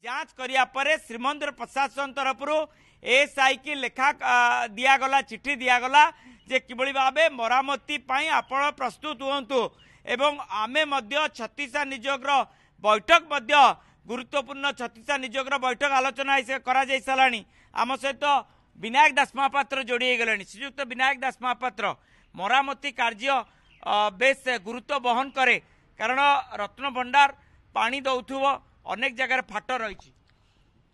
जांच करिया परे श्रीमंदिर प्रशासन तरफ एएसआई की लेखा दिगला चिठी दिगला जे किभली भावे मरामती आपण प्रस्तुत हुंतु एवं आमे मध्य छत्तीसा नियोग बैठक गुरुत्वपूर्ण छत्तीसा नियोग बैठक आलोचना करा जाय सालानी आम सहित विनायक दास महापात्र जोड़ी गले श्रीयुक्त विनायक दास महापात्र मरामती कार्य बेस गुरुत्व बहन करे कारण रत्न भंडार पानी दौथुव अनेक जगह फाट रही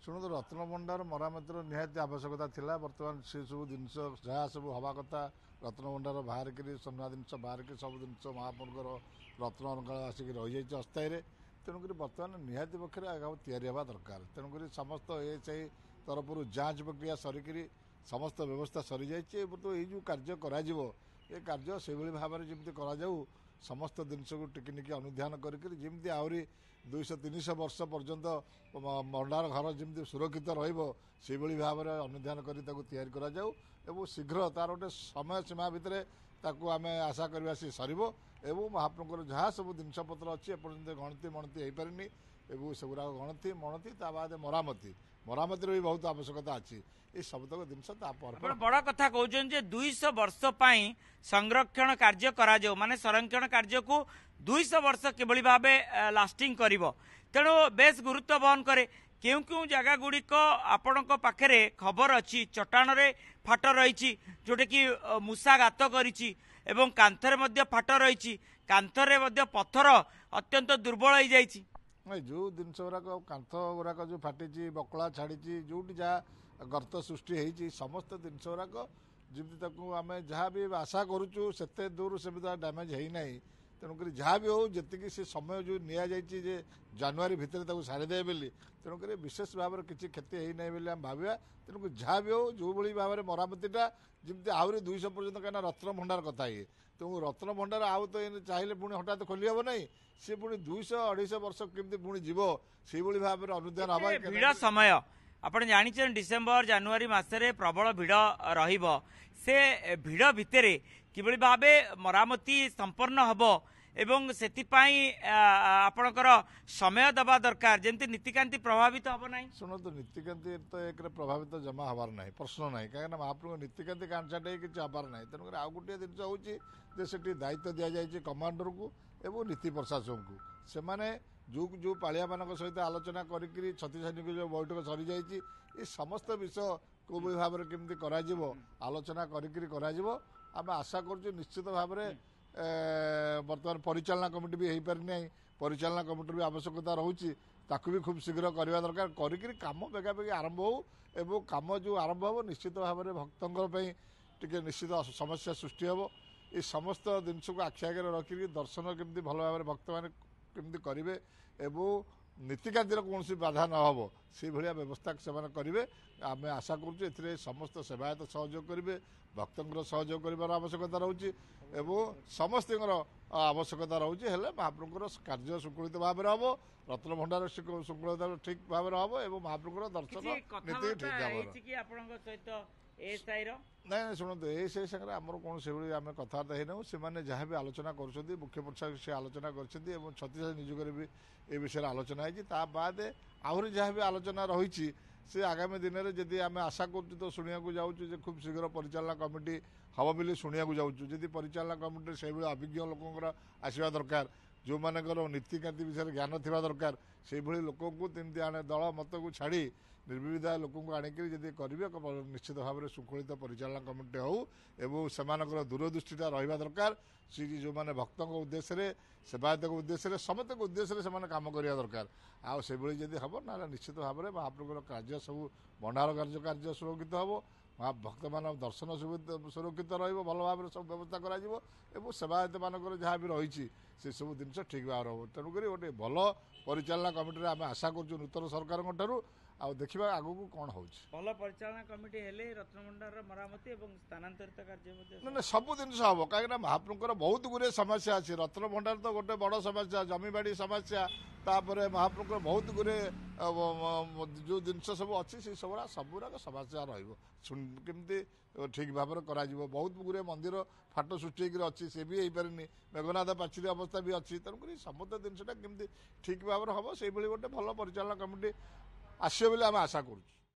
शुणु रत्न भंडार मरामतिर निहाती आवश्यकता थिला बर्तमान से सब जिनस जहाँ सब हवा कथा रत्न भंडार बाहर कर सोना जिन बाहर कर सब जिन महाप्रभुर रत्न अंकाल आसिक रही जाए अस्थायी तेणुक बर्तमान निहाती पक्षे या हवा दरकार तेणुक समस्त एएसआई तरफ जांच प्रक्रिया सरिकी समस्त व्यवस्था सरी जाइए तो ये कार्य कार्य से भाव में जमी कर समस्त जिनस को टिकी अनुधान करमी आहरी 200-300 वर्ष पर्यंत भंडार घर जमी सुरक्षित रही भाव में अनुधान कर शीघ्र तार गोटे समय सीमा भितर आम आशा करवा सी सर एवं महाप्रभुर जहाँ सब जिनपतर अच्छी एपर्यंत गणति मणति हो पारे सेगुरा गणति मणति बाद मरामती मरामती भी बहुत आवश्यकता अच्छी ये सबतक जिन बड़ कथा कहते 200 वर्ष संरक्षण कार्य करा माने संरक्षण कार्य को 200 वर्ष किभली भावे लास्टिंग करिवो तेणु बेस गुरुत्व बहन करे क्यों क्यों जगह गुड़िक आपण पाखे खबर अच्छी चट्टाण रे फाट रही जोटा कि मूषा गात करिछि एवं कांथरे मध्य फाट रही कांथरे मध्य पत्थर अत्यंत दुर्बल हो जाइछि जो जिनस गुराक कांथ गुराक जो फाटी बकला छाड़ी जो जहाँ गर्त सृष्टि होती समस्त जिनस गुराक जमी आम जहाँ भी आशा करुचु से दूर से डैमेज होना तेणुक जहाँ भी हो जी से समय जो नि जानुरी भितर सारीदे बोली तेणुक विशेष भाव में किसी क्षति होना बोली आम भाविया तेणुक जहाँ भी हो जो भाव में मरामतीटा जमी आहरी 200 पर्यटन कहीं रत्न भंडार कथा ये तेणु रत्न भंडार आउ तो चाहिए पुणी हठात खोली हम ना सी पुणी 200-250 वर्ष केमती पुणी जीव से भाव में अनुदान हवा भिड़ समय आपण जानी डिसेम्बर जानुरी मसरे प्रबल भिड़ से भिड़ भितर किभली भावे मरामती संपन्न हबो एवं सेतिपाई आपणकर समय दबा दरकार जमती नीतिकांति प्रभावित हम ना शुणु नीतिकांति तो एक प्रभावित जमा हबार ना प्रश्न ना कहीं महाप्रभु नीतिकांति कांचाटे किसी हबार ना तेणुक आउ गोटे जिन हो दायित्व दि जाए कमांडर को एवं नीति प्रशासन को से जो पालिया मान सहित आलोचना करी छत्तीसगढ़ जो बैठक सरी जाइए समस्त विषय को भाव में केमती आलोचना करें आशा कर निश्चित भाव में बर्तमान परिचालना कमिटी भी हो पारि ना परिचालना कमिटी भी आवश्यकता रोचे ताकू भी खूब शीघ्र करवा दरकार करी कम बेगाबेगी आरंभ हो एवं कम जो आरंभ हो निश्चित भाव में भक्तों निश्चित समस्या सृष्टि हम ये समस्त जिनस को आखि आगे रखिक दर्शन केमती भल भाव में भक्त मैंने केमती करेंगे एवं नीतिकांतिर कौन बाधा न हो से भाया व्यवस्था से करेंगे आम आशा करें समस्त सेवायत सहयोग करेंगे भक्तों सहयोग कर आवश्यकता रोचे एवं समस्त आवश्यकता रोचे महाप्रभुर कार्य सुकलित भाव में हम रत्न भंडार सुकलित ठीक भाव में हम एवं महाप्रभुर दर्शन नीति ठीक भाव ना शुणु एएसआई सागर आमर कौन से आम कथबार्ता होना से जहाँ भी आलोचना कर मुख्य प्रशासक से आलोचना कर छत्तीसगढ़ नियोग भी ये विषय आलोचना होती बाद आहरी जहाँ भी आलोचना रही से आगामी दिन में जदि आम आशा कर तो शुणा जाऊँ खूब शीघ्र परिचालना कमिटी हम बोली शुणा जाऊँ जदि परिचालना कमिटी से अभिज्ञ लोक आसवा दरकार जो मानकर नीतिकांति विषय ज्ञान थी दरकार से लोक आने दल मत को छाड़ी निर्विधा लोक आणिक जब करेंगे निश्चित भाव में सुकलित परिचालना कमिटी हो एवं से दूरदृष्टिटा रहा दरकार सी जो मैंने भक्तों उद्देश्य सेवायत उद्देश्य समस्त उद्देश्य से कम करवा दरकार आउ से जब हम ना निश्चित भाव में महाप्रभुर कार्य सब भंडार कार्य सुरक्षित हम भक्त मान दर्शन सुरक्षित भल भाव में सब व्यवस्था कर सेवायत मानक जहाँ भी रही से सब जिन ठीक भाव हो तेणुक गोटे भल परिचालना कमिटी आम आशा कर नूतन सरकार आउ देखा आगू कौन हो भल परिचालना कमिटी हेले रत्नभंडार मरामती और स्थानांतरित कार्य ना सब जिन हम कहीं महाप्रभुर बहुत गुरे समस्या अच्छी रत्नभंडार तो गोटे बड़ समस्या जमीबाड़ी समस्या तापर महाप्रभुर बहुत गुरे जो जिनस सब अच्छी से सबुराक समस्या रमती ठीक भाव में कर बहुत गुरे मंदिर फाट सृष्टि अच्छी से भी हो पारे मेघनाथ पाचेरी अवस्था भी अच्छी तेणुक समस्त जिनसा केमती ठीक भाव में हम से गोटे भल परिचालना कमिटी ଆସିବେ ବୋଲି ଆମେ ଆଶା କରୁଛୁ।